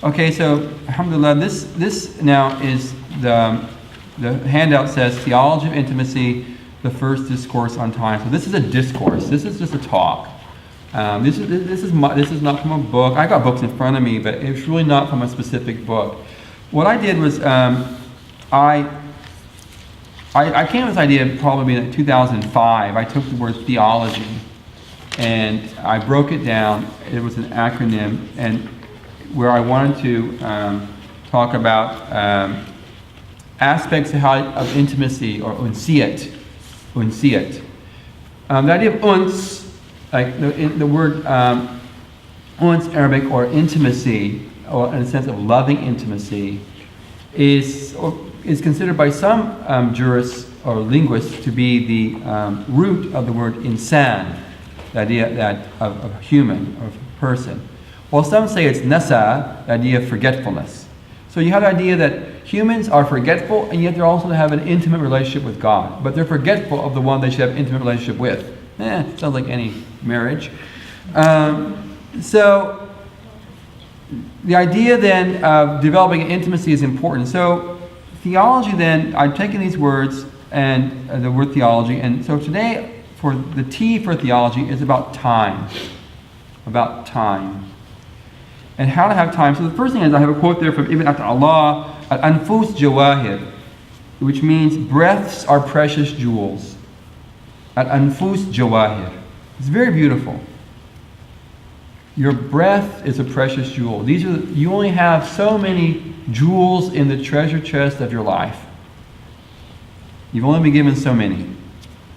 Okay, so alhamdulillah, this now is the handout says Theology of Intimacy, the first discourse on time. So this is a discourse. This is just a talk. This is not from a book. I got books in front of me, but it's really not from a specific book. What I did was I came with this idea probably in 2005. I took the word theology and I broke it down. It was an acronym, and where I wanted to talk about aspects of intimacy, or unsiyat. The idea of uns, like the word uns, Arabic, or intimacy, or in a sense of loving intimacy, is considered by some jurists or linguists to be the root of the word insan, the idea that of human, of person. While some say it's nasa, the idea of forgetfulness. So you have the idea that humans are forgetful, and yet they also have an intimate relationship with God. But they're forgetful of the one they should have an intimate relationship with. Sounds like any marriage. So the idea then of developing an intimacy is important. So theology then, I've taken these words and the word theology, and so today for the T for theology is about time. About time. And how to have time. So the first thing is, I have a quote there from Ibn Ata'Allah, Al-Anfus Jawahir, which means breaths are precious jewels. Al-Anfus Jawahir. It's very beautiful. Your breath is a precious jewel. You only have so many jewels in the treasure chest of your life. You've only been given so many.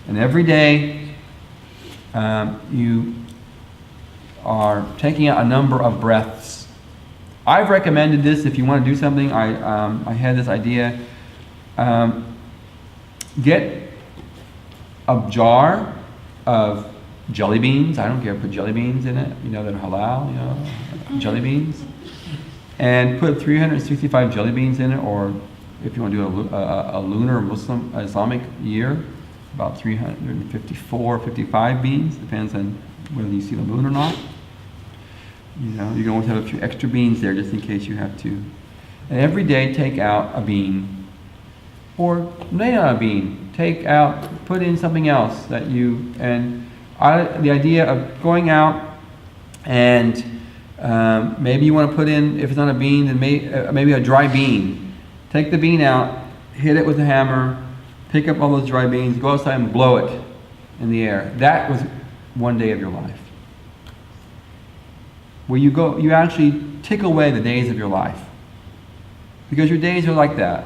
And every day, you are taking out a number of breaths. I've recommended this if you want to do something. I had this idea. Get a jar of jelly beans. I don't care, put jelly beans in it. You know, they're halal, jelly beans. And put 365 jelly beans in it, or if you want to do a lunar Muslim Islamic year, about 354, 55 beans, depends on whether you see the moon or not. You can always have a few extra beans there just in case you have to. And every day take out a bean. Or not a bean. Put in something else that the idea of going out and maybe you want to put in, if it's not a bean, then maybe a dry bean. Take the bean out, hit it with a hammer, pick up all those dry beans, go outside and blow it in the air. That was one day of your life. Where you actually tick away the days of your life. Because your days are like that.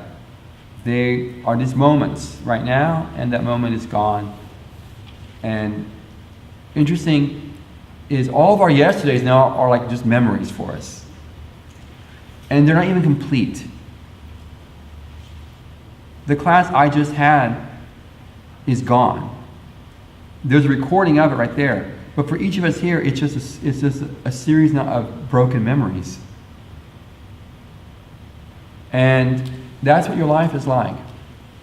They are these moments right now, and that moment is gone. And interesting is all of our yesterdays now are like just memories for us. And they're not even complete. The class I just had is gone. There's a recording of it right there. But for each of us here, it's just a series now of broken memories. And that's what your life is like.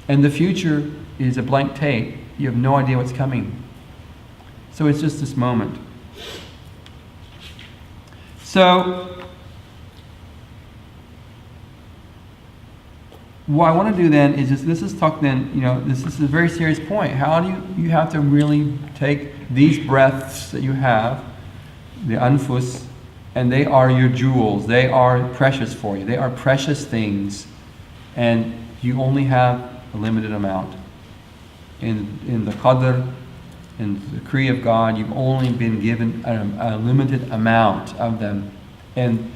And the future is a blank tape. You have no idea what's coming. So it's just this moment. So what I want to do then is this is a very serious point. How do you have to really take these breaths that you have, the anfus, and they are your jewels. They are precious for you. They are precious things, and you only have a limited amount. In the qadr, in the decree of God, you've only been given a limited amount of them. And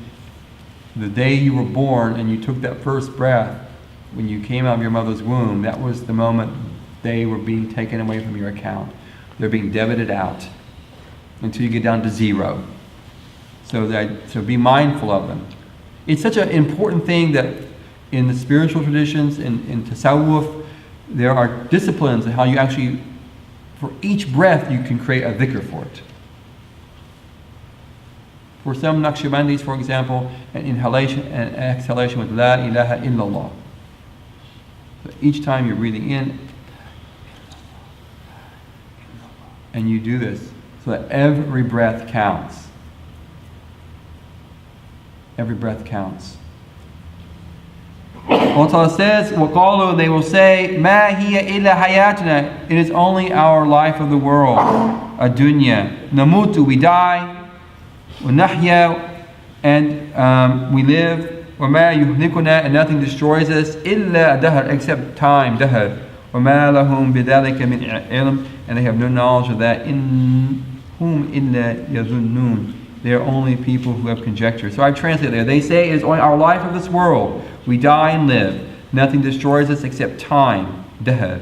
the day you were born and you took that first breath, when you came out of your mother's womb, that was the moment they were being taken away from your account. They're being debited out until you get down to zero. So be mindful of them. It's such an important thing that in the spiritual traditions, in tasawwuf, there are disciplines of how you actually, for each breath, you can create a dhikr for it. For some Naqshbandis, for example, an inhalation and exhalation with La ilaha illallah. So each time you're breathing in, and you do this so that every breath counts. Every breath counts. Allah Ta'ala says, وَقَالُوا, they will say, مَا هِيَ إِلَّا حَيَاتُنَا, it is only our life of the world, الدُّنْيا. نَمُوتُ, we die, وَنَحْيَا, and we live, وَمَا يُهْلِكُنَا, and nothing destroys us, إِلَّا دَهَرْ, except time, دَهَرْ. وَمَا لَهُمْ بِذَلِكَ مِنْ عِلْمٍ, and they have no knowledge of that. إِنْ هُمْ إِلَّا يَظُنُّونَ, they are only people who have conjecture. So I've translated there. They say it is only our life of this world. We die and live. Nothing destroys us except time, dahr.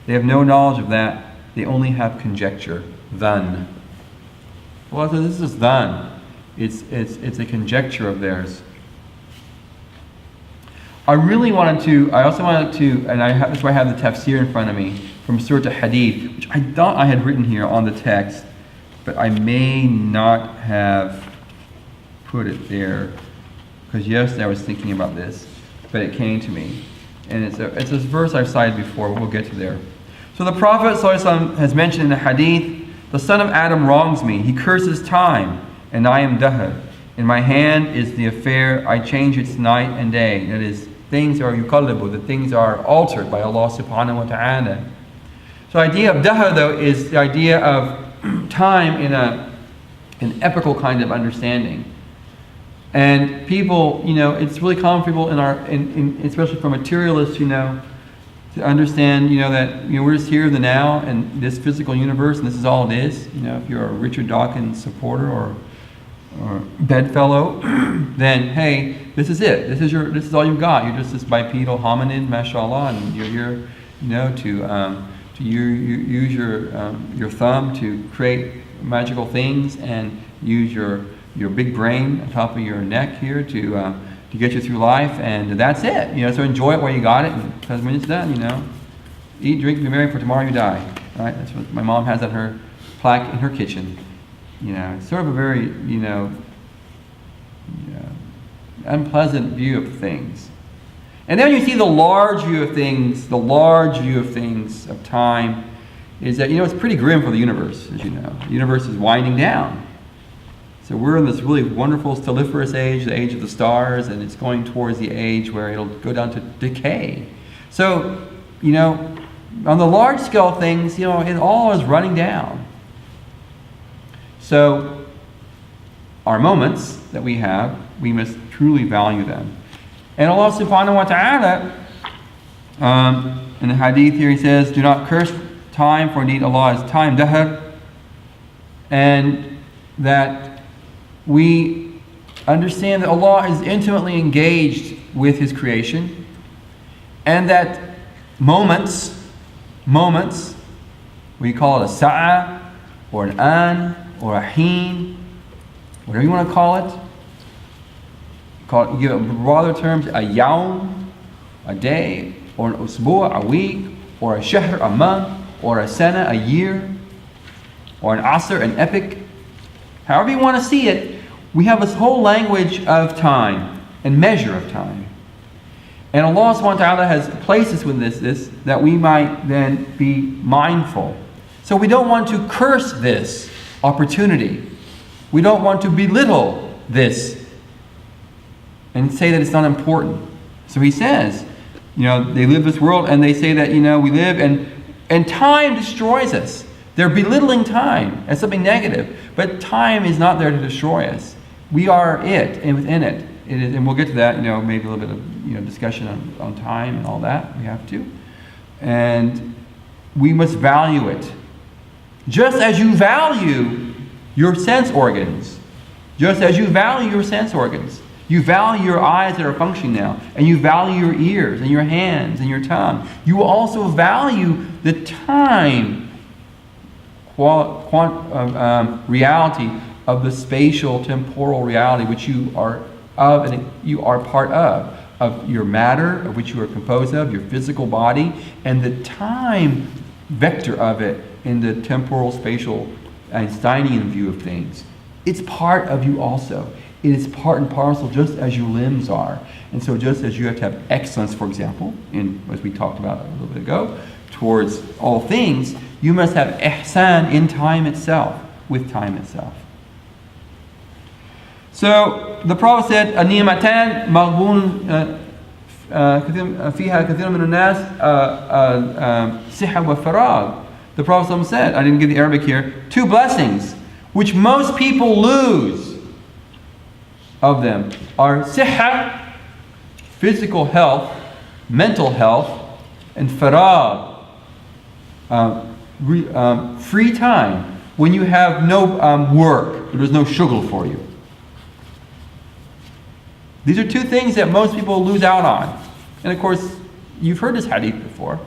They have no knowledge of that. They only have conjecture, dhan. Well, so this is dhan. It's a conjecture of theirs. I also wanted to, and that's why I have the tafsir in front of me, from Surah Hadith, which I thought I had written here on the text, but I may not have put it there, because yesterday I was thinking about this, but it came to me. And it's a verse I've cited before, but we'll get to there. So the Prophet ﷺ has mentioned in the hadith, the son of Adam wrongs me, he curses time, and I am dahr. In my hand is the affair, I change its night and day. That is, things are yuqallabu, the things are altered by Allah subhanahu wa ta'ala. So the idea of dahr, though, is the idea of time in an epical kind of understanding. And people, it's really common for people especially for materialists, to understand, that we're just here in the now and this physical universe, and this is all it is. If you're a Richard Dawkins supporter or bedfellow, then hey, this is it. This is all you've got. You're just this bipedal hominid, mashallah, and you're here, to use your thumb to create magical things, and use your big brain on top of your neck here to get you through life, and that's it. So enjoy it while you got it, because when it's done, eat, drink, be merry, for tomorrow you die. Right? That's what my mom has on her plaque in her kitchen. It's sort of a very unpleasant view of things. And then you see the large view of things, of time, is that, it's pretty grim for the universe, as you know. The universe is winding down. So we're in this really wonderful stelliferous age, the age of the stars, and it's going towards the age where it'll go down to decay. So, on the large scale of things, it all is running down. So, our moments that we have, we must truly value them. And Allah subhanahu wa ta'ala, in the hadith here, he says, do not curse time, for indeed Allah is time, dahr. And that we understand that Allah is intimately engaged with His creation, and that moments, we call it a sa'a, or an an, or a heen, whatever you want to call it. Give it broader terms, a yawm, a day, or an usbu', a week, or a shahr, a month, or a sana, a year, or an asr, an epic. However you want to see it, we have this whole language of time and measure of time. And Allah subhanahu wa ta'ala has placed us with this, that we might then be mindful. So we don't want to curse this opportunity. We don't want to belittle this and say that it's not important. So he says, they live this world, and they say that, we live, and time destroys us. They're belittling time as something negative, but time is not there to destroy us. We are it, and within it. It is, and we'll get to that, maybe a little bit of discussion on time and all that. We have to. And we must value it. Just as you value your sense organs. Just as you value your sense organs. You value your eyes that are functioning now, and you value your ears and your hands and your tongue. You will also value the time reality of the spatial temporal reality which you are of and you are part of your matter, of which you are composed of, your physical body, and the time vector of it in the temporal spatial Einsteinian view of things. It's part of you also. It is part and parcel, just as your limbs are. And so just as you have to have excellence, for example, as we talked about a little bit ago, towards all things, you must have ihsan in time itself, with time itself. So the Prophet said, "Ni'matan maghbun fiha kathir min an-nas siha wa farag." The Prophet said, I didn't get the Arabic here, 2 blessings which most people lose of them are siha, physical health, mental health, and farag, free time, when you have no work, there's no shughl for you. These are 2 things that most people lose out on. And of course, you've heard this hadith before.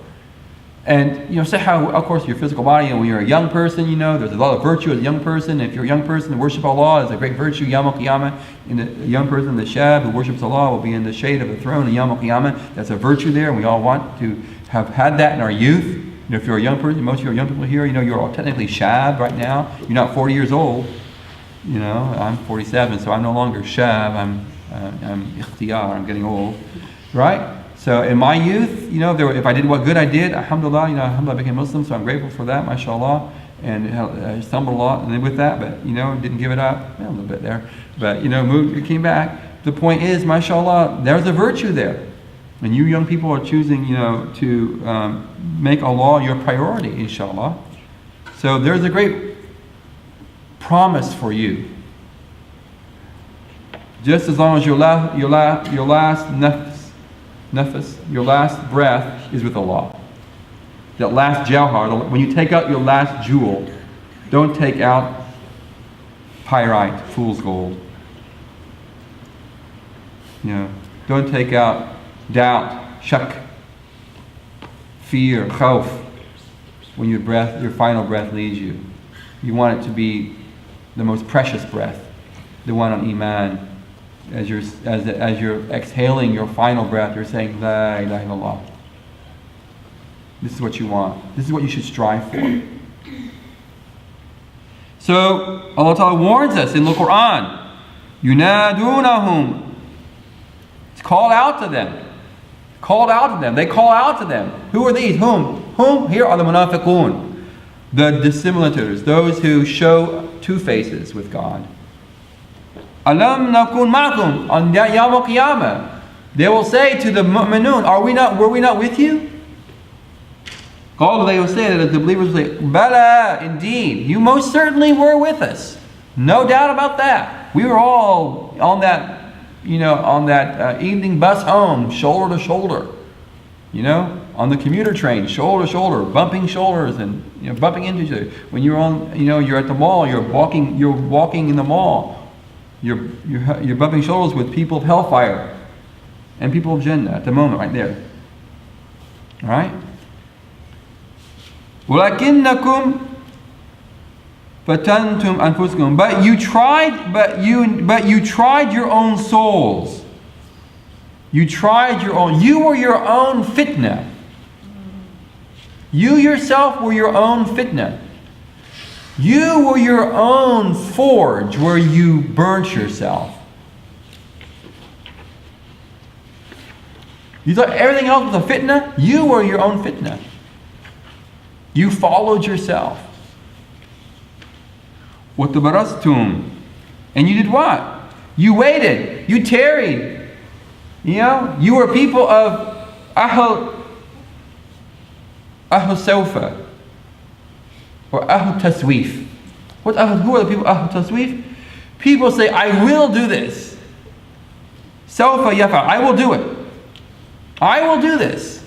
And, siha, of course, your physical body, and when you're a young person, there's a lot of virtue as a young person. If you're a young person, to worship Allah is a great virtue, Yawm al-Qiyamah. And a young person, the shab who worships Allah, will be in the shade of the throne in Yawm al-Qiyamah. That's a virtue there, and we all want to have had that in our youth. If you're a young person, most of you are young people here, you're all technically shab right now. You're not 40 years old. I'm 47, so I'm no longer shab. I'm ikhtiyar, I'm getting old. Right? So in my youth, if I did what good I did, alhamdulillah, alhamdulillah, I became Muslim, so I'm grateful for that, mashallah. And I stumbled a lot with that, but, didn't give it up. A little bit there. But, moved, came back. The point is, mashallah, there's a virtue there. And you young people are choosing, to make Allah your priority, inshallah. So there's a great promise for you. Just as long as your last nafas, your last breath is with Allah. That last jawhar, when you take out your last jewel, don't take out pyrite, fool's gold. Don't take out doubt, shak, fear, khawf, when your final breath leaves you. You want it to be the most precious breath, the one on iman. As you're exhaling your final breath, you're saying, La ilaha illallah. This is what you want. This is what you should strive for. So, Allah Ta'ala warns us in the Quran, Yunadunahum. It's called out to them. Called out to them. They call out to them. Who are these? Whom? Here are the munafiqun, the dissimulators, those who show 2 faces with God. Alam nakun ma'akum, on Yawm al-Qiyamah. They will say to the mu'minun, were we not with you? They will say that the believers will say, Bala, indeed, you most certainly were with us. No doubt about that. We were all on that, on that evening bus home, shoulder to shoulder. On the commuter train, shoulder to shoulder, bumping shoulders and bumping into each other. When you're on, you're at the mall, you're walking in the mall. You're bumping shoulders with people of hellfire and people of Jannah at the moment, right there. All right. وَلَكِنَّكُمْ فَتَنْتُمْ أَنفُسَكُمْ. But you tried your own souls. You tried your own. You were your own fitna. You yourself were your own fitna. You were your own forge where you burnt yourself. You thought everything else was a fitna? You were your own fitna. You followed yourself. وَتَبَرَسْتُمْ. And you did what? You waited. You tarried. You were people of Ahl Sawfa. Or Ahl Tasweef. Who are the people Ahl Tasweef? People say, I will do this. Sawfa yaf'al. I will do it. I will do this.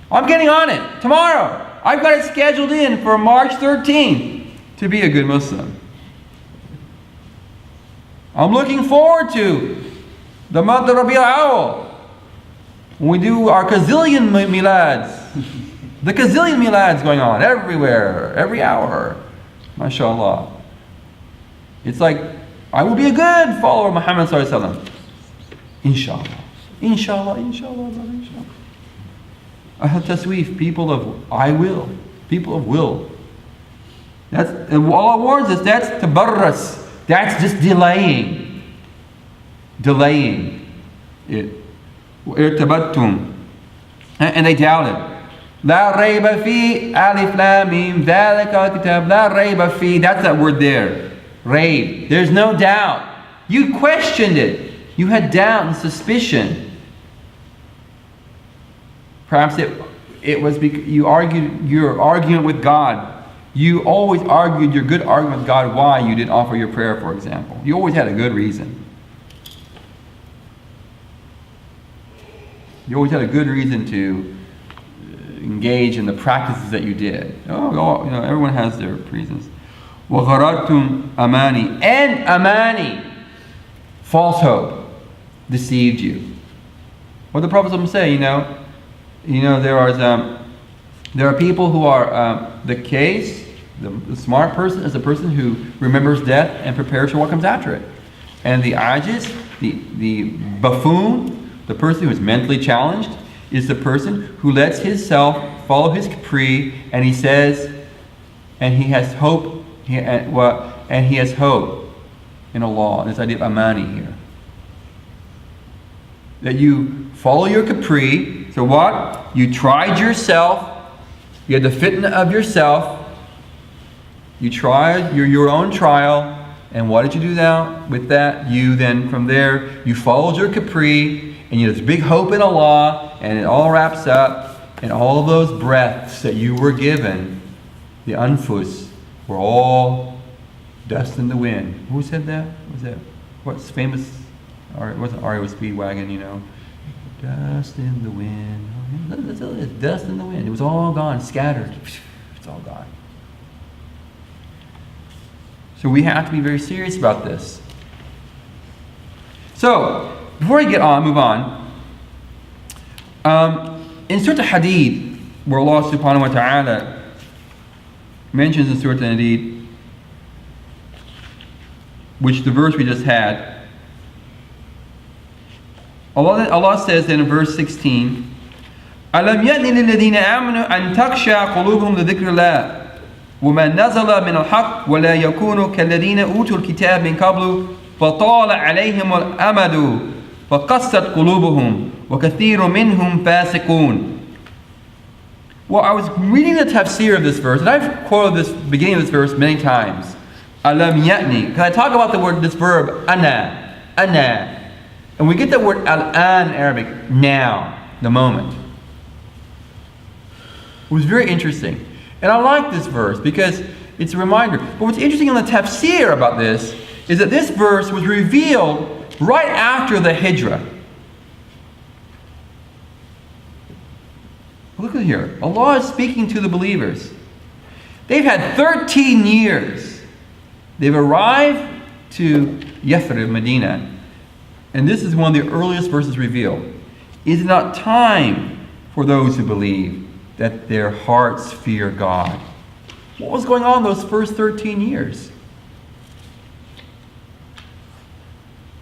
I'm getting on it. Tomorrow. I've got it scheduled in for March 13th to be a good Muslim. I'm looking forward to the month of Rabi'ul Awwal, when we do our gazillion milads. The gazillion milads going on everywhere, every hour. MashaAllah. It's like, I will be a good follower of Muhammad sallallahu alaihi wasallam. Inshallah. Inshallah, inshallah, inshallah. Ahl Tasweef, people of I will. People of will. And Allah warns us, that's tabarras. That's just delaying. Delaying it. Irtabattum. And they doubted. La rayba fi, alif lam mim, dhalika kitab, la rayba fi. That's that word there. Rayb. There's no doubt. You questioned it. You had doubt and suspicion. Perhaps it was because you argued your argument with God. You always argued your good argument with God why you didn't offer your prayer, for example. You always had a good reason. You always had a good reason to engage in the practices that you did. Everyone has their reasons. وَغَرَرْتُمْ أَمَانِي. And amani, false hope, deceived you. What the Prophet say, there are people who are the smart person is a person who remembers death and prepares for what comes after it. And the ajiz, the buffoon, the person who is mentally challenged, is the person who lets himself follow his caprice, and he says, and he has hope, and he has hope in Allah. This idea of amani here. That you follow your caprice. So what? You tried yourself. You had the fitna of yourself. You tried your own trial. And what did you do now with that? You then, from there, you followed your caprice, and you had this big hope in Allah, and it all wraps up, and all of those breaths that you were given, the anfus, were all dust in the wind. Who said that? Was that what's famous? It wasn't REO Speedwagon, Dust in the wind. It's dust in the wind. It was all gone, scattered. It's all gone. So we have to be very serious about this. So, before I move on, in Surah Hadid, where Allah subhanahu wa ta'ala mentions in Surah Hadid, which the verse we just had, Allah says in verse 16, أَلَمْ يَأْنِ لِلَّذِينَ آمَنُوا أَن تَخْشَعَ قُلُوبُهُمْ لِذِكْرِ اللَّهِ وَمَا نَزَلَ مِنَ الْحَقِّ وَلَا يَكُونُوا كَالَّذِينَ أُوتُوا الْكِتَابَ مِنْ قَبْلُ فَطَالَ عَلَيْهِمُ الْأَمَدُ فَقَسَّتْ قُلُوبُهُمْ وَكَثِيرٌ مِّنْهُمْ فَاسِقُونَ. Well, I was reading the tafsir of this verse, and I've quoted this beginning of this verse many times. Alam ya'ni. Because I talk about this verb, ana. And we get the word al-an in Arabic, now, the moment. It was very interesting. And I like this verse because it's a reminder. But what's interesting in the tafsir about this is that this verse was revealed right after the Hijrah. Look at here. Allah is speaking to the believers. They've had 13 years. They've arrived to Yathrib, Medina. And this is one of the earliest verses revealed. Is it not time for those who believe that their hearts fear God? What was going on those first 13 years?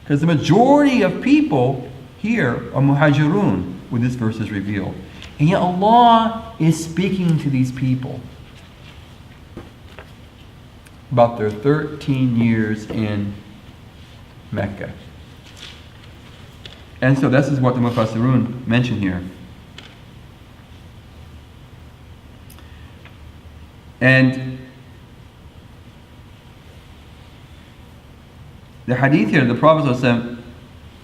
Because the majority of people here are muhajirun when this verse is revealed. And yet Allah is speaking to these people about their 13 years in Mecca. And so this is what the Mufassirun mention here. And the hadith here, the Prophet ﷺ,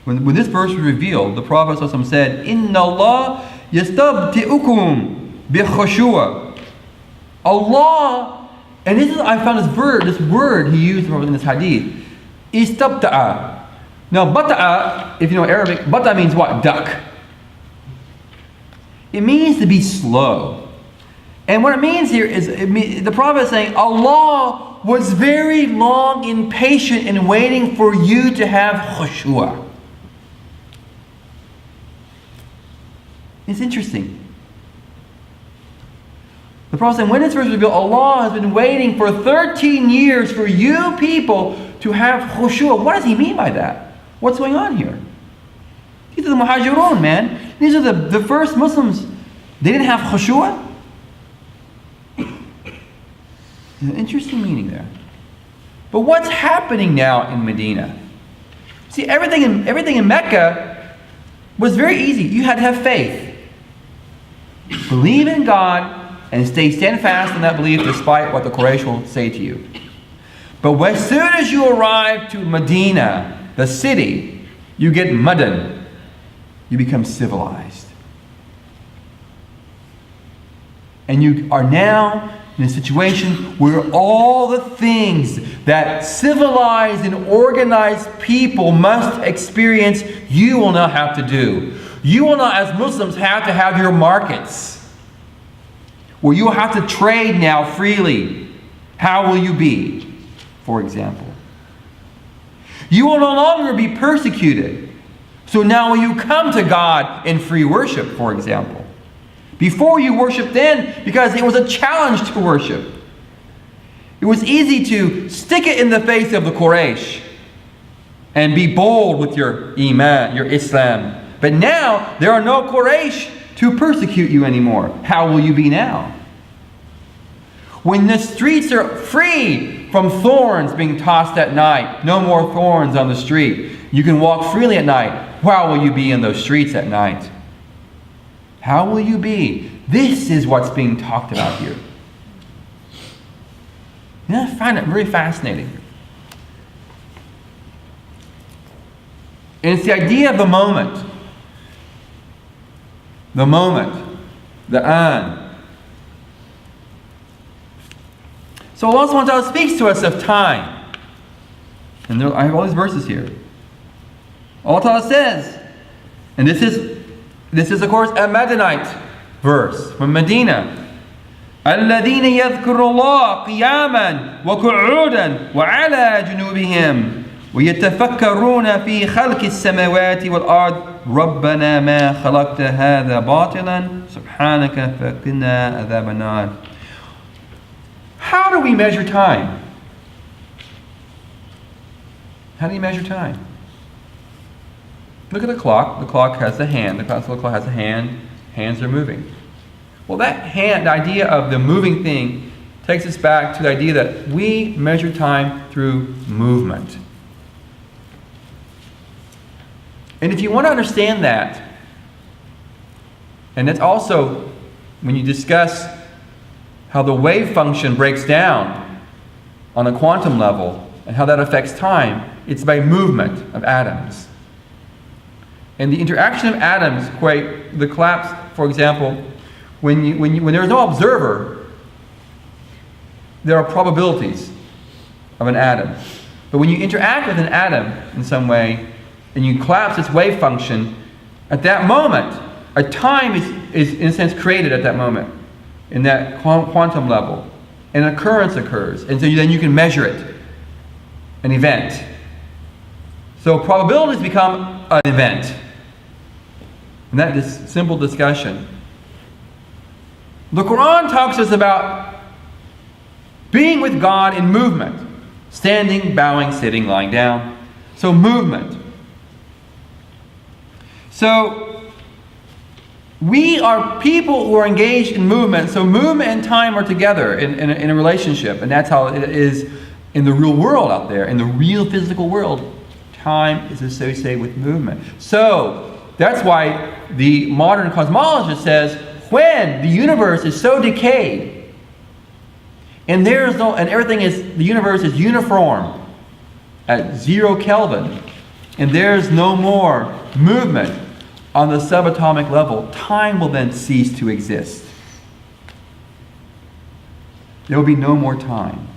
when this verse was revealed, the Prophet ﷺ said, Inna Allah yastabti'ukum bi-khushu'a. Allah, and I found this word he used in this hadith, istabta'a. Now, bata'a, if you know Arabic, bata'a means what? Duck. It means to be slow. And what it means here is, the Prophet is saying, Allah was very long and patient in waiting for you to have khushu'ah. It's interesting. The Prophet saying, when this verse was revealed, Allah has been waiting for 13 years for you people to have khushu'ah. What does he mean by that? What's going on here? These are the muhajirun, man. These are the first Muslims. They didn't have khushu'ah? There's an interesting meaning there. But what's happening now in Medina? See, everything in Mecca was very easy. You had to have faith. Believe in God and stay steadfast in that belief despite what the Quraysh will say to you. But as soon as you arrive to Medina, the city, you get madan. You become civilized. And you are now in a situation where all the things that civilized and organized people must experience, you will not have to do. You will not, as Muslims, have to have your markets, where you will have to trade now freely. How will you be, for example? You will no longer be persecuted. So now when you come to God in free worship, for example, before you worship then, because it was a challenge to worship. It was easy to stick it in the face of the Quraysh and be bold with your Iman, your Islam. But now, there are no Quraysh to persecute you anymore. How will you be now? When the streets are free from thorns being tossed at night, no more thorns on the street. You can walk freely at night. How will you be in those streets at night? How will you be? This is what's being talked about here. And I find it very fascinating. And it's the idea of the moment. The moment. The an. So Allah subhanahu wa ta'ala speaks to us of time. And I have all these verses here. Allah ta'ala says, and this is of course a Madinite verse from Medina. الذين يذكر الله قياما وقعودا وعلى جنوبهم ويتفكرون في خلق السماوات والأرض ربنا ما خلقت هذا باطلا سبحانك فقنا عذاب النار. How do we measure time? How do you measure time? Look at the clock. The clock has a hand. The clock has a hand. Hands are moving. Well, that hand, the idea of the moving thing, takes us back to the idea that we measure time through movement. And if you want to understand that, and it's also when you discuss how the wave function breaks down on a quantum level and how that affects time, it's by movement of atoms. And the interaction of atoms, the collapse, for example, when there is no observer, there are probabilities of an atom. But when you interact with an atom in some way, and you collapse its wave function, at that moment, a time is in a sense created at that moment, in that quantum level. An occurrence occurs, and so then you can measure it, an event. So probabilities become an event. And that is simple discussion. The Quran talks to us about being with God in movement. Standing, bowing, sitting, lying down. So movement. So we are people who are engaged in movement. So movement and time are together in a relationship. And that's how it is in the real world out there. In the real physical world, time is associated with movement. So that's why the modern cosmologist says when the universe is so decayed and the universe is uniform at 0 Kelvin and there's no more movement on the subatomic level, time will then cease to exist. There will be no more time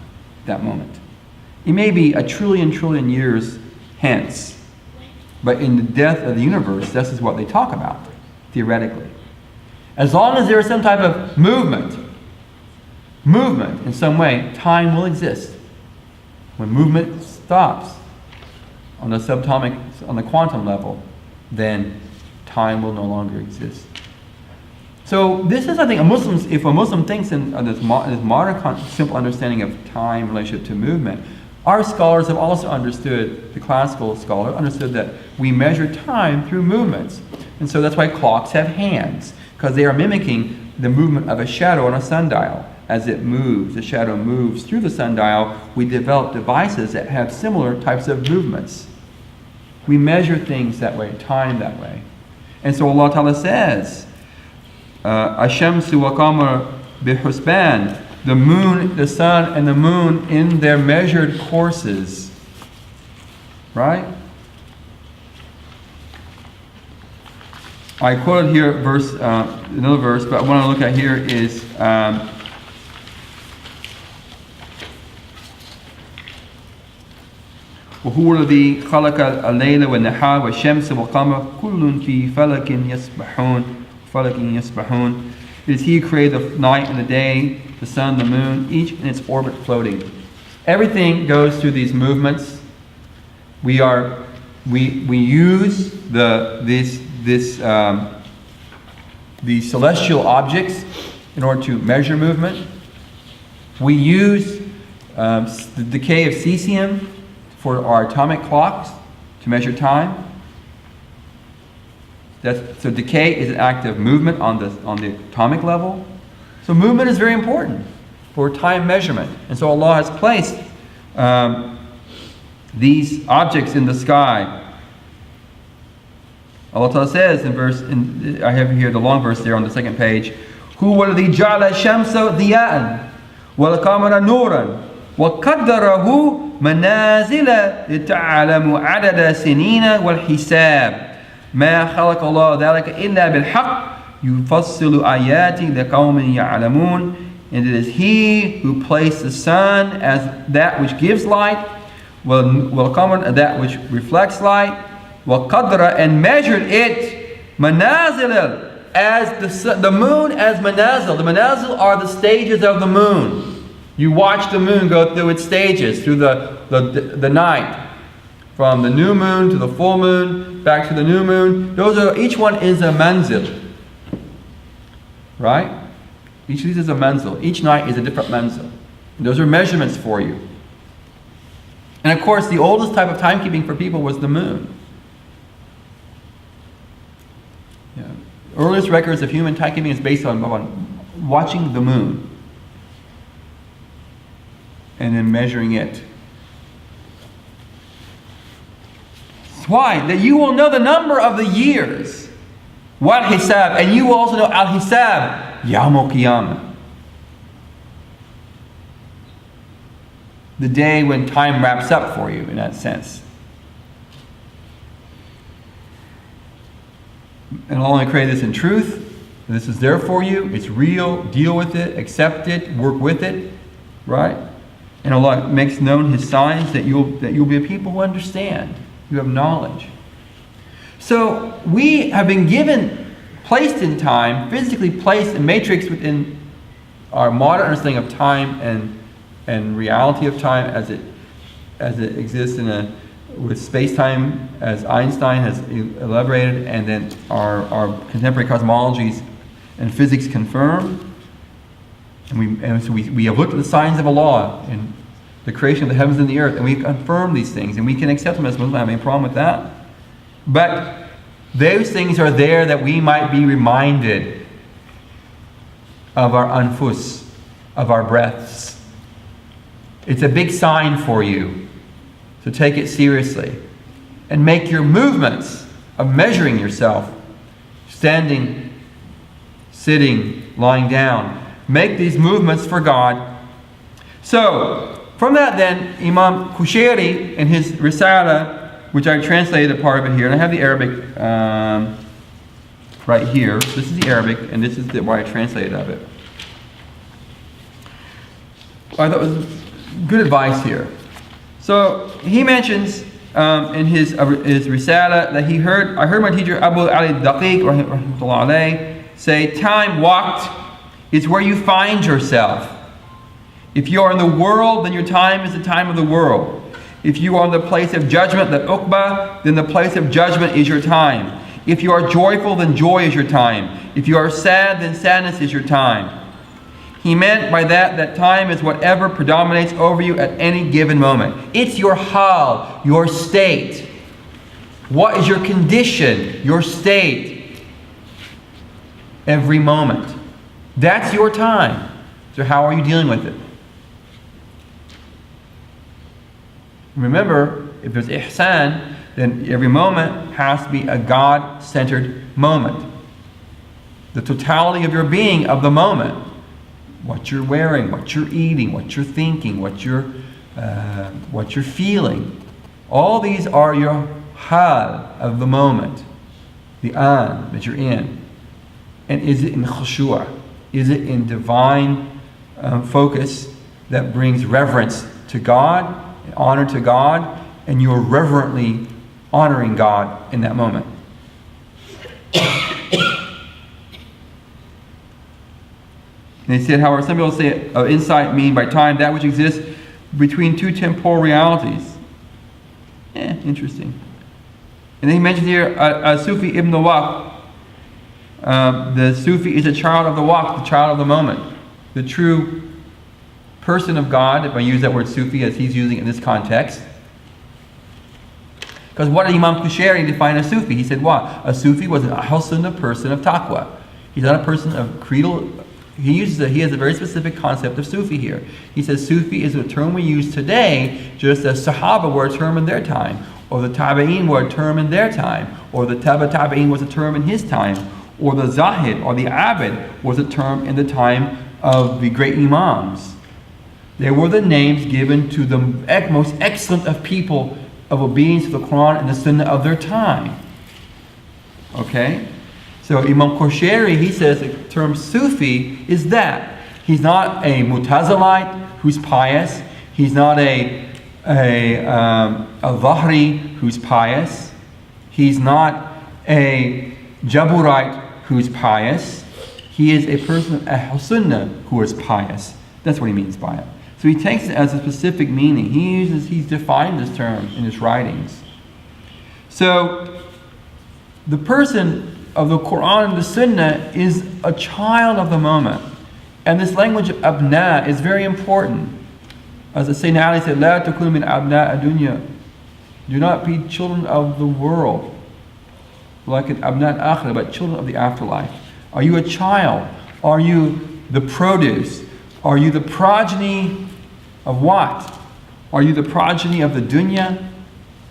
at that moment. It may be a trillion years hence, but in the death of the universe, this is what they talk about, theoretically. As long as there is some type of movement in some way, time will exist. When movement stops on the quantum level, then time will no longer exist. So this is, I think, if a Muslim thinks in this modern simple understanding of time in relationship to movement, our scholars have also understood, the classical scholar understood that we measure time through movements. And so that's why clocks have hands, because they are mimicking the movement of a shadow on a sundial. As it moves, the shadow moves through the sundial, we develop devices that have similar types of movements. We measure things that way, time that way. And so Allah Ta'ala says, Ashamsu wa qamar bihusban, the moon, the sun, and the moon in their measured courses. Right? I quoted here verse, another verse, but what I want to look at here is وهو الذي خلق الليل والنهار والشمس والقمر كل في فلك يسبحون. It is He who created the night and the day, the sun, the moon, each in its orbit floating. Everything goes through these movements. We use these celestial objects in order to measure movement. We use the decay of cesium for our atomic clocks to measure time. So decay is an act of movement on the atomic level. So movement is very important for time measurement. And so Allah has placed these objects in the sky. Allah Ta'ala says I have here the long verse there on the second page, هُوَ الَّذِي جَعَلَ الشَّمْسَ ضِيَاءً وَالْقَمَرَ نُورًا وَقَدَّرَهُ منازل لتعلموا عدد سنين والحساب ما خلق الله ذلك إلا بالحق يفصل آيات لقوم يعلمون. And it is He who placed the sun as that which gives light, والقمر that which reflects light, وقدر and measured it manazil as the moon as manazil. The manazil are the stages of the moon. You watch the moon go through its stages, through the night. From the new moon to the full moon, back to the new moon. Each one is a manzil. Right? Each of these is a manzil. Each night is a different manzil. Those are measurements for you. And of course, the oldest type of timekeeping for people was the moon. Yeah. Earliest records of human timekeeping is based on watching the moon and then measuring it. Why? That you will know the number of the years. Wal hisab, and you will also know al hisab, Yawm al Qiyamah. The day when time wraps up for you, in that sense. And Allah only created this in truth. This is there for you. It's real. Deal with it. Accept it. Work with it. Right? And Allah makes known His signs that you'll be a people who understand. You have knowledge. So we have been placed in time, physically placed and matrixed within our modern understanding of time and reality of time as it exists with space-time, as Einstein has elaborated, and then our contemporary cosmologies and physics confirm. And so we have looked at the signs of Allah and the creation of the heavens and the earth, and we confirm these things, and we can accept them as Muslims. I have any problem with that. But those things are there that we might be reminded of our anfus, of our breaths. It's a big sign for you, so take it seriously. And make your movements of measuring yourself, standing, sitting, lying down. Make these movements for God. So, from that then, Imam Kushairi in his Risala, which I translated a part of it here, and I have the Arabic right here. This is the Arabic, and this is what I translated of it. I thought it was good advice here. So he mentions in his Risala that I heard my teacher Abu Ali Daqiq rahimahullah alayh say, time walked is where you find yourself. If you are in the world, then your time is the time of the world. If you are in the place of judgment, the uqba, then the place of judgment is your time. If you are joyful, then joy is your time. If you are sad, then sadness is your time. He meant by that time is whatever predominates over you at any given moment. It's your hal, your state. What is your condition, your state? Every moment. That's your time. So how are you dealing with it? Remember, if there's ihsan, then every moment has to be a God-centered moment. The totality of your being of the moment. What you're wearing, what you're eating, what you're thinking, what you're feeling. All these are your hal of the moment. the an that you're in? And is it in khushu'ah? Is it in divine focus that brings reverence to God, honor to God, and you are reverently honoring God in that moment? And he said, however, some people say insight mean by time that which exists between two temporal realities. Interesting. And then he mentions here Sufi ibn Waqt. The Sufi is a child of the waqt, the child of the moment. The true person of God, if I use that word Sufi as he's using it in this context. Because what did Imam Kushairi define a Sufi? He said what? A Sufi was an Ahl Sunnah person of taqwa. He's not a person of creedal. He has a very specific concept of Sufi here. He says Sufi is a term we use today, just as Sahaba were a term in their time, or the Tabi'een were a term in their time, or the Tabi'een was a term in his time, or the Zahid or the Abid was a term in the time of the great Imams. They were the names given to the most excellent of people of obedience to the Quran and the Sunnah of their time. Okay? So Imam Kushairi, he says the term Sufi is that. He's not a Mutazilite who's pious. He's not a Dhahri who's pious. He's not a Jaburite who's pious. He is a person of Ahl Sunnah who is pious. That's what he means by it. So he takes it as a specific meaning. He's defined this term in his writings. So the person of the Quran and the Sunnah is a child of the moment. And this language of abna is very important. As Sayyidina Ali said, La takunu min abna ad-dunya. Do not be children of the world, like an abna al-akhirah, but children of the afterlife. Are you a child? Are you the produce? Are you the progeny of what? Are you the progeny of the dunya,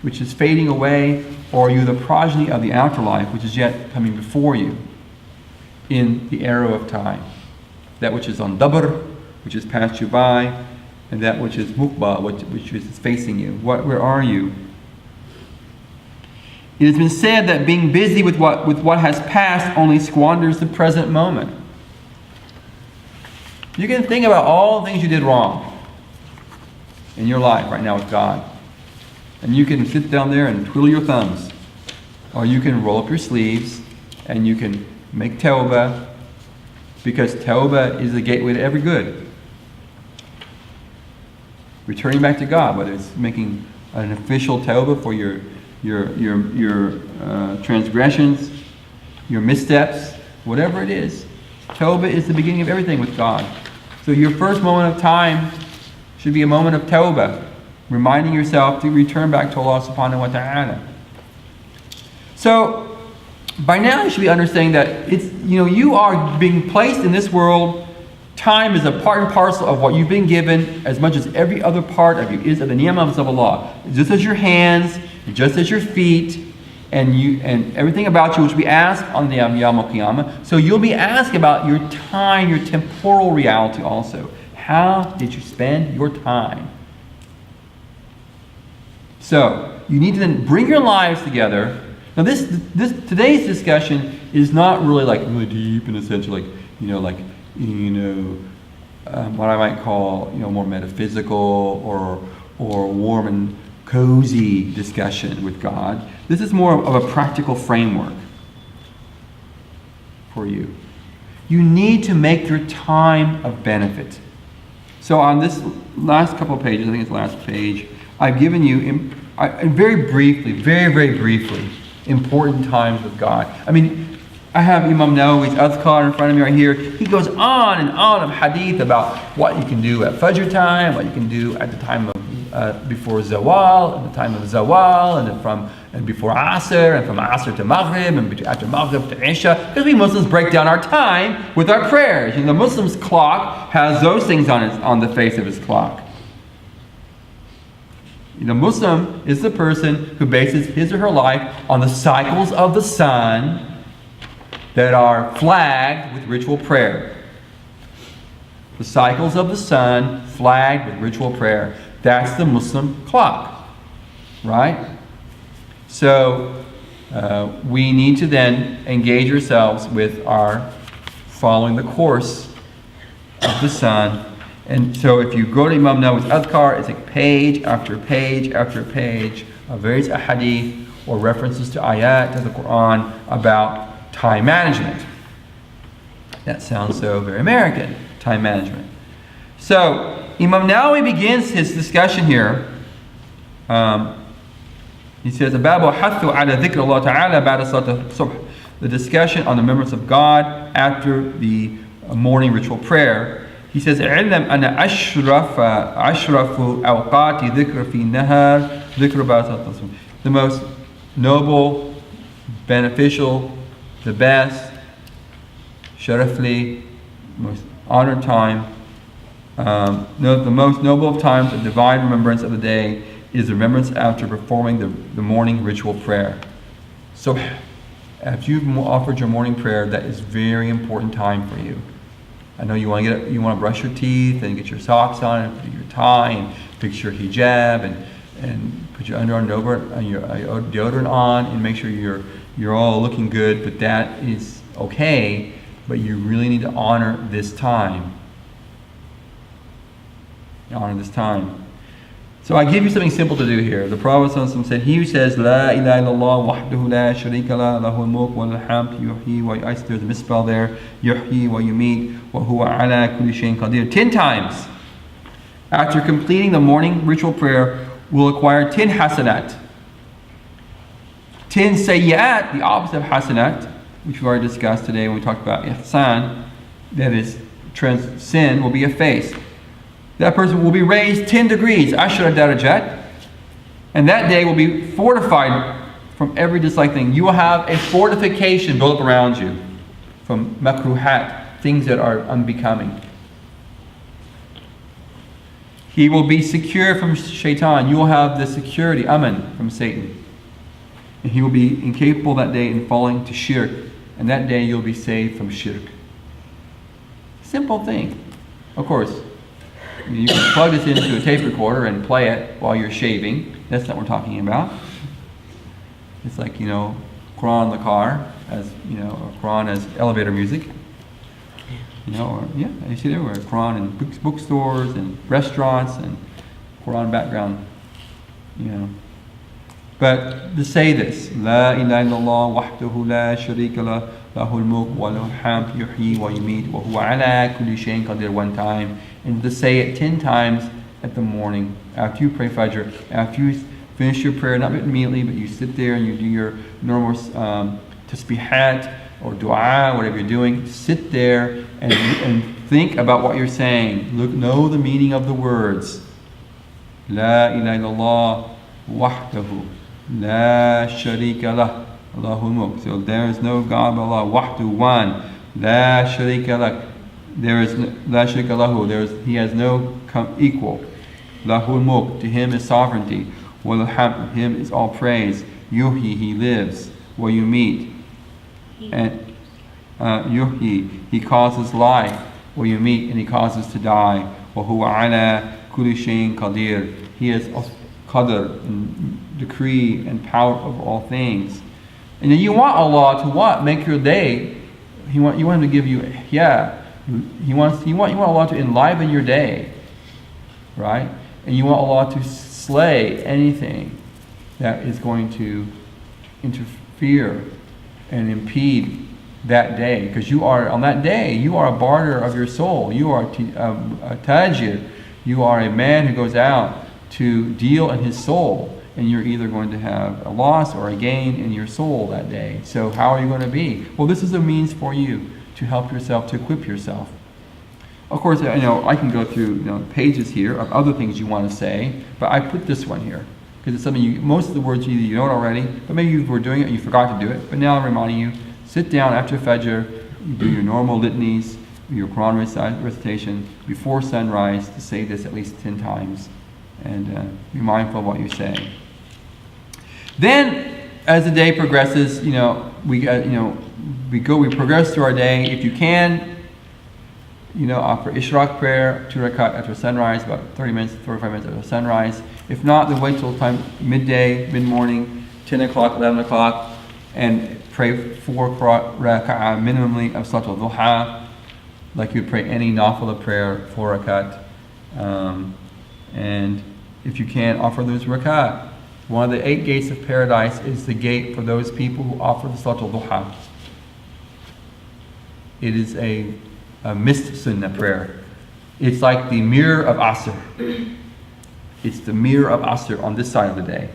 which is fading away, or are you the progeny of the afterlife, which is yet coming before you in the arrow of time? That which is on dabr, which has passed you by, and that which is muqba, which is facing you. Where are you? It has been said that being busy with what has passed only squanders the present moment. You can think about all the things you did wrong in your life right now with God. And you can sit down there and twiddle your thumbs. Or you can roll up your sleeves and you can make tawbah, because tawbah is the gateway to every good. Returning back to God, whether it's making an official tawbah for your transgressions, your missteps, whatever it is. Tawbah is the beginning of everything with God. So your first moment of time should be a moment of tawbah, reminding yourself to return back to Allah subhanahu wa ta'ala. So by now you should be understanding that you are being placed in this world. Time is a part and parcel of what you've been given, as much as every other part of you is of the ni'mahs of Allah. Just as your hands, just as your feet, and everything about you which will be asked on the Yawm al-Qiyamah. So you'll be asked about your time, your temporal reality also. How did you spend your time? So you need to then bring your lives together. Now today's discussion is not really really deep in a sense, what I might call more metaphysical or warm and cozy discussion with God. This is more of a practical framework for you. You need to make your time of benefit. So on this last couple of pages, I think it's the last page, I've given you, very very briefly, important times with God. I have Imam Nawawi's Adhkar in front of me right here. He goes on and on of hadith about what you can do at Fajr time, what you can do at the time of before Zawal, and the time of Zawal, and before Asr, and from Asr to Maghrib, and after Maghrib to Isha. Because we Muslims break down our time with our prayers. The Muslim's clock has those things on the face of his clock. The Muslim is the person who bases his or her life on the cycles of the sun that are flagged with ritual prayer. The cycles of the sun flagged with ritual prayer. That's the Muslim clock, right? So we need to then engage ourselves with our following the course of the sun. And so if you go to Imam Nawawi's Adhkar, it's like page after page after page of various ahadith or references to ayat of the Quran about time management. That sounds so very American, time management. So Imam Nawawi begins his discussion here. He says, "Babu hathu ala dhikr Allah ta'ala ba'da salat subh." The discussion on the remembrance of God after the morning ritual prayer. He says, "I'lam ana ashrafu awqati dhikr fi nahar dhikr ba'da salat subh." The most noble, beneficial, the best, sharafli, most honored time, the most noble of times of divine remembrance of the day is the remembrance after performing the morning ritual prayer. So, after you've offered your morning prayer, that is very important time for you. I know you want to brush your teeth and get your socks on and put your tie and fix your hijab and put your underarm over and your deodorant on and make sure you're all looking good. But that is okay. But you really need to honor this time. Honor this time. So I give you something simple to do here. The Prophet ﷺ said, "He who says La ilaha illallah wahdahu la sharika la lahul mulk wal hamd yuhyi wa yu'is." There's a misspell there. Yuhyi wa yumeet wa huwa ala kulli shay'in qadir. 10 times. After completing the morning ritual prayer, we'll acquire 10 hasanat. 10 sayyat, the opposite of hasanat, which we already discussed today when we talked about ihsan, that is, sin will be effaced. That person will be raised 10 degrees, ashra darajat, and that day will be fortified from every disliked thing. You will have a fortification built up around you from makruhat, things that are unbecoming. He will be secure from shaitan. You will have the security, aman, from Satan. And he will be incapable that day in falling to shirk, and that day you'll be saved from shirk. Simple thing. Of course, you can plug this into a tape recorder and play it while you're shaving. That's not what we're talking about. It's like, Quran in the car, as or Quran as elevator music. Or you see there where Quran in bookstores and restaurants and Quran background. But to say this, La ilaha illallah wahdahu la sharika lah lahul mulk wa lahul hamd yuhyi wa yumeet wa huwa ala kulli shay'in qadir, one time, and to say it 10 times at the morning after you pray Fajr, after you finish your prayer, not immediately, but you sit there and you do your normal tasbihat or dua, whatever you're doing. Sit there and think about what you're saying. Know the meaning of the words. La ilaha illallah wahdahu la sharika lah lahul mulk. So there is no God but Allah. Wahdu, one. La sharika lah. There is la sharika lahu. He has no equal. Lahul mulk. To him is sovereignty. Wal hamd. Him is all praise. Yuhyi. He lives. Wa yumeet. And yuhyi. He causes life. Wa yumeet. And he causes to die. Wa huwa ala kulli shay'in qadir. He is qadr, and decree and power of all things. And then you want Allah to what? Make your day. You want Him to give you You want Allah to enliven your day, right? And you want Allah to slay anything that is going to interfere and impede that day, because on that day you are a barter of your soul. You are a tajir. You are a man who goes out to deal in his soul, and you're either going to have a loss or a gain in your soul that day. So how are you going to be? Well, this is a means for you to help yourself, to equip yourself. Of course, I can go through pages here of other things you want to say, but I put this one here because it's something most of the words either you know it already, but maybe you were doing it and you forgot to do it. But now I'm reminding you, sit down after Fajr, you do your normal litanies, your Quran recitation before sunrise, to say this at least 10 times, and be mindful of what you say. Then, as the day progresses, we progress through our day. If you can, offer Ishraq prayer, 2 rakat after sunrise, about 45 minutes after sunrise. If not, then wait till midday, mid-morning, 10 o'clock, 11 o'clock, and pray 4 rak'ah minimally of Salat al-Duha, like you would pray any nafila prayer, 4 rakat. And if you can, offer those rakat. One of the 8 gates of paradise is the gate for those people who offer the Salat al-Duha. It is a missed sunnah prayer. It's like the mirror of Asr. It's the mirror of Asr on this side of the day.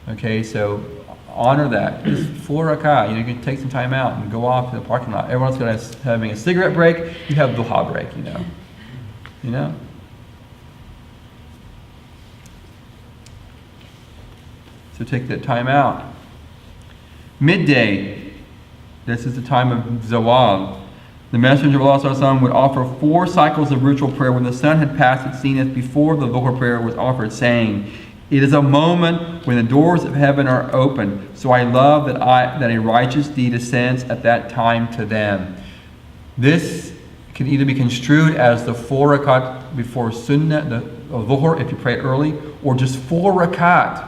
Okay, so honor that. It's 4 rak'ah. You can take some time out and go off to the parking lot. Everyone's going to having a cigarette break. You have duha break. You know. So take that time out. Midday. This is the time of zawal. The Messenger of Allah ﷺ would offer 4 cycles of ritual prayer when the sun had passed its zenith before the dhuhr prayer was offered, saying, "It is a moment when the doors of heaven are open, so I love that a righteous deed ascends at that time to them." This can either be construed as the 4 rakat before sunnah, the dhuhr, if you pray early, or just 4 rakat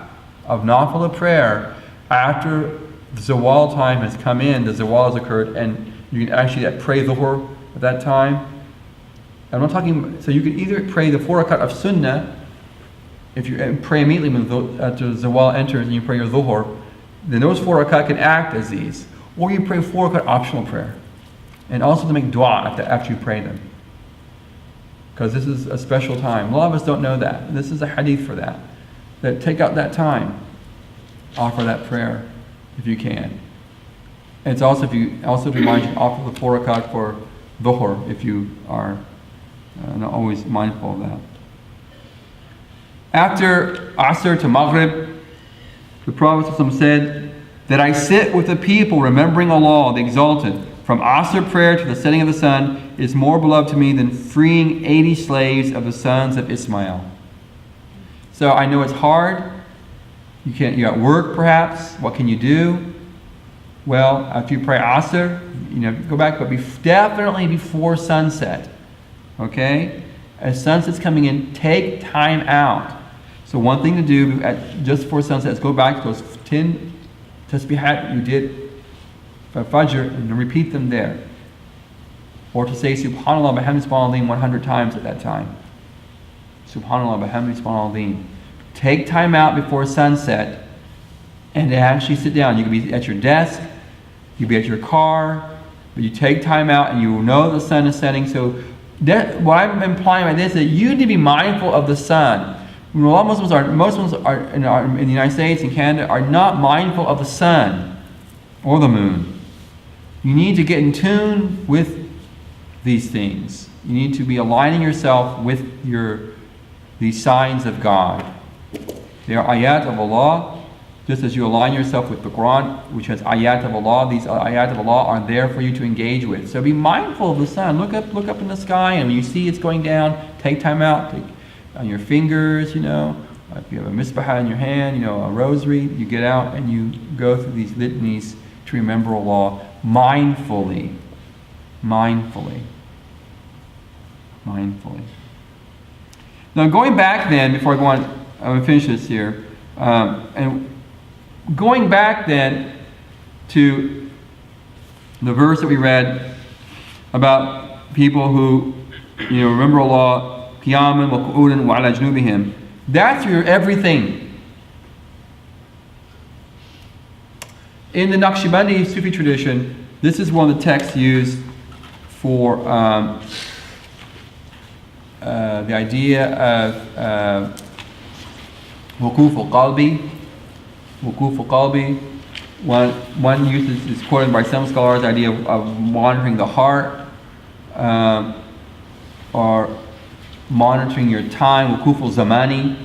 of nafila prayer after the zawal time has come in, the zawal has occurred, and you can actually pray dhuhr at that time. I'm not talking, so you can either pray the 4 rakat of sunnah, if you pray immediately after zawal enters and you pray your dhuhr, then those 4 rakat can act as these. Or you pray 4 rakat optional prayer. And also to make dua after you pray them. Because this is a special time. A lot of us don't know that. This is a hadith for that. That take out that time. Offer that prayer if you can. And it's also to remind you, offer the 4 rakat for dhuhr if you are not always mindful of that. After Asr to Maghrib, the Prophet ﷺ said that I sit with the people remembering Allah, the Exalted. From Asr prayer to the setting of the sun is more beloved to me than freeing 80 slaves of the sons of Ismail. So I know it's hard. You're at work perhaps. What can you do? Well, after you pray Asr, go back, but definitely before sunset. Okay? As sunset's coming in, take time out. So one thing to do just before sunset is go back to those 10 tasbihat you did for Fajr and repeat them there. Or to say Subhanallah bihamdi subhanallah 100 times at that time. Subhanallah bihamdi subhanallah. Take time out before sunset and actually sit down. You can be at your desk, you can be at your car, but you take time out and you know the sun is setting. So what I'm implying by this is that you need to be mindful of the sun. A lot of Muslims are in the United States and Canada are not mindful of the sun or the moon. You need to get in tune with these things. You need to be aligning yourself with these signs of God. They are ayat of Allah, just as you align yourself with the Quran, which has ayat of Allah. These ayat of Allah are there for you to engage with. So be mindful of the sun. Look up in the sky, and when you see it's going down, take time out. Take on your fingers, if you have a misbah in your hand, a rosary, you get out and you go through these litanies to remember Allah mindfully. Now going back then, before I go on, I'm going to finish this here, and going back then to the verse that we read about people who, remember Allah qiyaman wa qu'udan wa ala junubihim. That's your everything. In the Naqshbandi Sufi tradition, this is one of the texts used for the idea of wukuf al-qalbi. Wukuf al-qalbi. One uses is quoted by some scholars, the idea of monitoring the heart, or monitoring your time, wukuf al-zamani,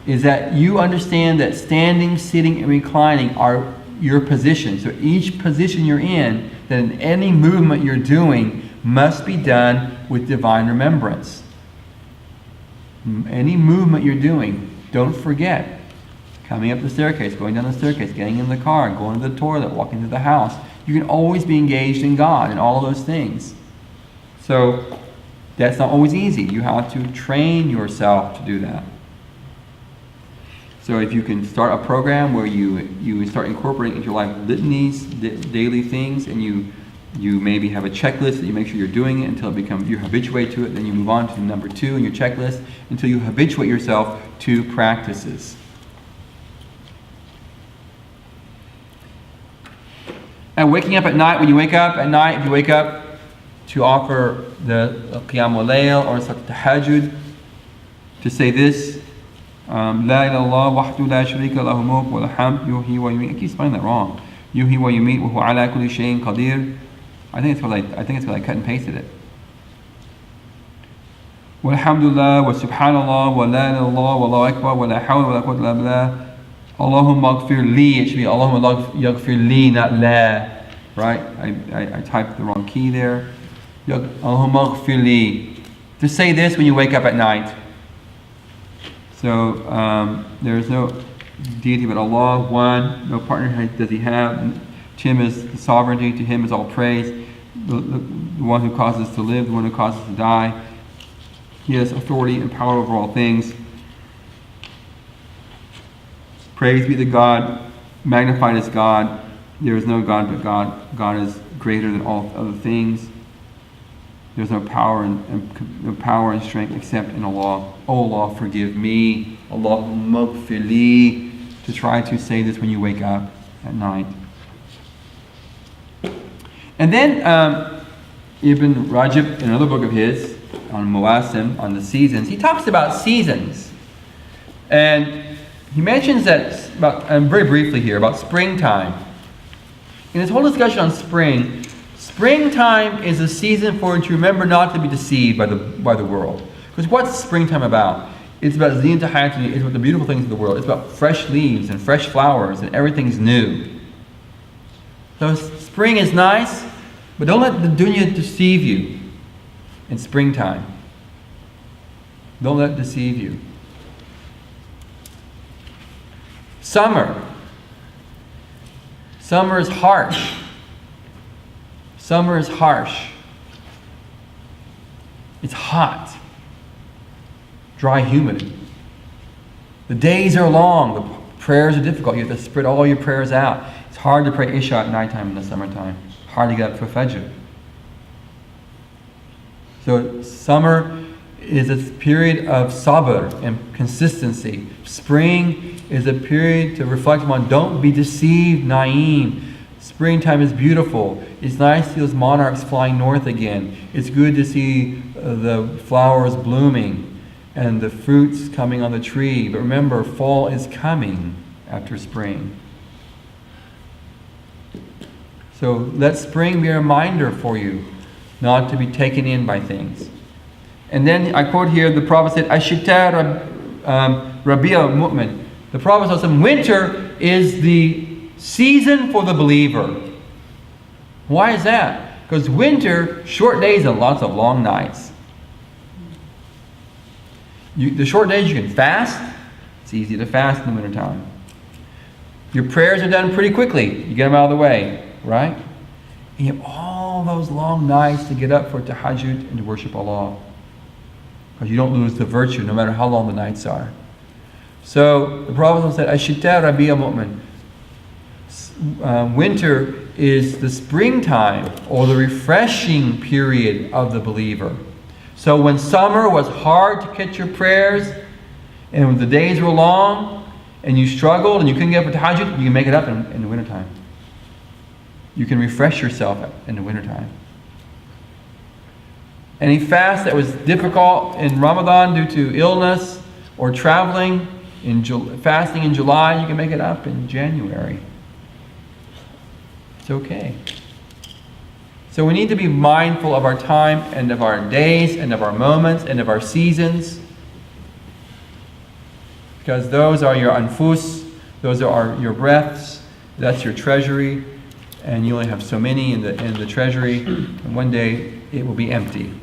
is that you understand that standing, sitting, and reclining are your position. So each position you're in, that in any movement you're doing must be done with divine remembrance. Any movement you're doing, don't forget. Coming up the staircase, going down the staircase, getting in the car, going to the toilet, walking to the house. You can always be engaged in God in all of those things. So that's not always easy. You have to train yourself to do that. So if you can start a program where you start incorporating into your life litanies, daily things, and you maybe have a checklist that you make sure you're doing it until it becomes, you habituate to it, then you move on to number 2 in your checklist until you habituate yourself to practices. And waking up at night, when you wake up at night, if you wake up to offer the Qiyamul Layl or Salat Tahajjud, to say this, La ilaha wahdu la sharika lahu mulk wa hamd yuhyi wa yumeet. I keep spelling that wrong. Yuhyi wa yumeet wa huwa ala kulli shay'in qadir. I think it's because I cut and pasted it. Walhamdulillah wa subhanallah wa la ilaha illallah wa Allahu akbar wa la hawla wa la quwwata illa billah. Allahumma ighfir li. It should be Allahumma yaghfir li, not la. Right? I typed the wrong key there. Allahumma ighfir li. To say this when you wake up at night. So there is no deity but Allah, one, no partner does he have. To him is the sovereignty, to him is all praise. The one who causes to live, the one who causes to die. He has authority and power over all things. Praise be to God, magnified is God. There is no God but God. God is greater than all other things. There's no power and strength except in Allah. Oh Allah, forgive me. Allahumma ighfir li. To try to say this when you wake up at night. And then Ibn Rajab, in another book of his, on Mawasim, on the seasons, he talks about seasons. And he mentions that, very briefly here, about springtime. In his whole discussion on springtime is a season for you to remember not to be deceived by the world. Because what's springtime about? It's about zinat hayati, it's about the beautiful things of the world. It's about fresh leaves and fresh flowers and everything's new. So spring is nice, but don't let the dunya deceive you in springtime. Don't let it deceive you. Summer is harsh. Summer is harsh. It's hot. Dry, humid. The days are long. The prayers are difficult. You have to spread all your prayers out. It's hard to pray Isha at nighttime in the summertime. Hard to get up for Fajr. So summer is a period of sabr and consistency. Spring is a period to reflect on. Don't be deceived, Naeem. Springtime is beautiful. It's nice to see those monarchs flying north again. It's good to see the flowers blooming and the fruits coming on the tree. But remember, fall is coming after spring. So let spring be a reminder for you not to be taken in by things. And then I quote here, the Prophet said, Ashita Rabi'a Mu'min. The Prophet said, winter is the season for the believer. Why is that? Because winter, short days and lots of long nights. The short days you can fast. It's easy to fast in the wintertime. Your prayers are done pretty quickly. You get them out of the way, right? And you have all those long nights to get up for tahajjud and to worship Allah. Because you don't lose the virtue no matter how long the nights are. So the Prophet said, Ashita Rabi'a Mu'min. Winter is the springtime or the refreshing period of the believer. So when summer was hard to catch your prayers, and when the days were long, and you struggled and you couldn't get up for tahajjud, you can make it up in the wintertime. You can refresh yourself in the wintertime. Any fast that was difficult in Ramadan due to illness or traveling, fasting in July, you can make it up in January. It's okay. So we need to be mindful of our time and of our days and of our moments and of our seasons. Because those are your anfus, those are your breaths, that's your treasury, and you only have so many in the treasury, and one day it will be empty.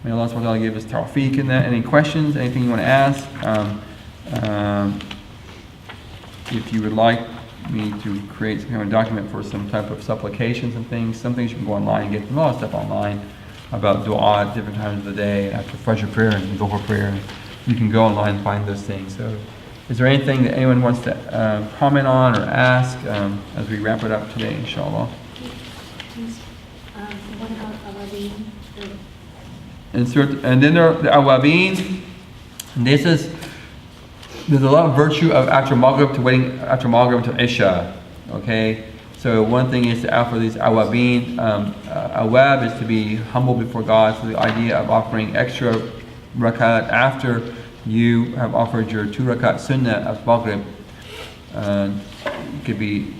May Allah subhanahu wa ta'ala give us tawfiq in that. Any questions, anything you want to ask? If you would like me to create some kind of document for some type of supplications and things, some things you can go online and get a lot of stuff online about dua at different times of the day, after Fajr prayer and Dhuhr prayer, you can go online and find those things. So is there anything that anyone wants to comment on or ask as we wrap it up today, inshallah? What about Awabin? And then there are the Awabin. There's a lot of virtue of after Maghrib to Isha. Okay? So one thing is to offer these Awabin. Awab is to be humble before God. So the idea of offering extra rakat after you have offered your 2 rakat sunnah of Maghrib. It could be,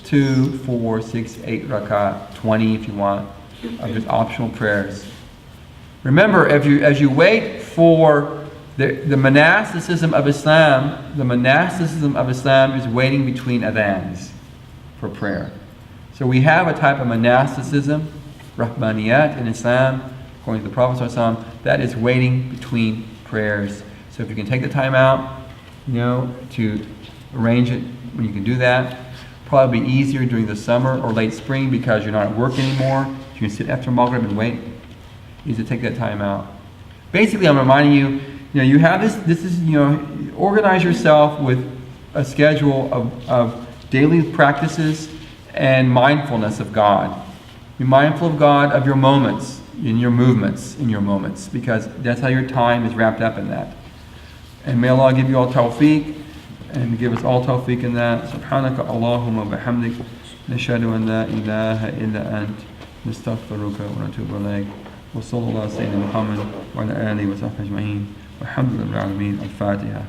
2, 4, 6, 8 rakat, 20 if you want, of just optional prayers. Remember, as you wait for the monasticism of Islam, is waiting between adhans for prayer. So we have a type of monasticism, Rahmaniyat in Islam, according to the Prophet ﷺ, that is waiting between prayers. So if you can take the time out, to arrange it when you can do that. Probably be easier during the summer or late spring because you're not at work anymore. You can sit after Maghrib and wait. You need to take that time out. Basically, I'm reminding you, you have this is, organize yourself with a schedule of daily practices and mindfulness of God. Be mindful of God, of your moments, in your movements, because that's how your time is wrapped up in that. And may Allah give you all tawfiq, and give us all tawfiq in that. Subhanaka Allahumma bihamdik, nashhadu an la ilaha illa ant, nastaghfiruka wa natubu ilayk. Wa sallallahu ala sayyidina Muhammad wa ala alihi wa sahbihi ajma'in. Walhamdulillahi rabbil alamin. Al-Fatiha.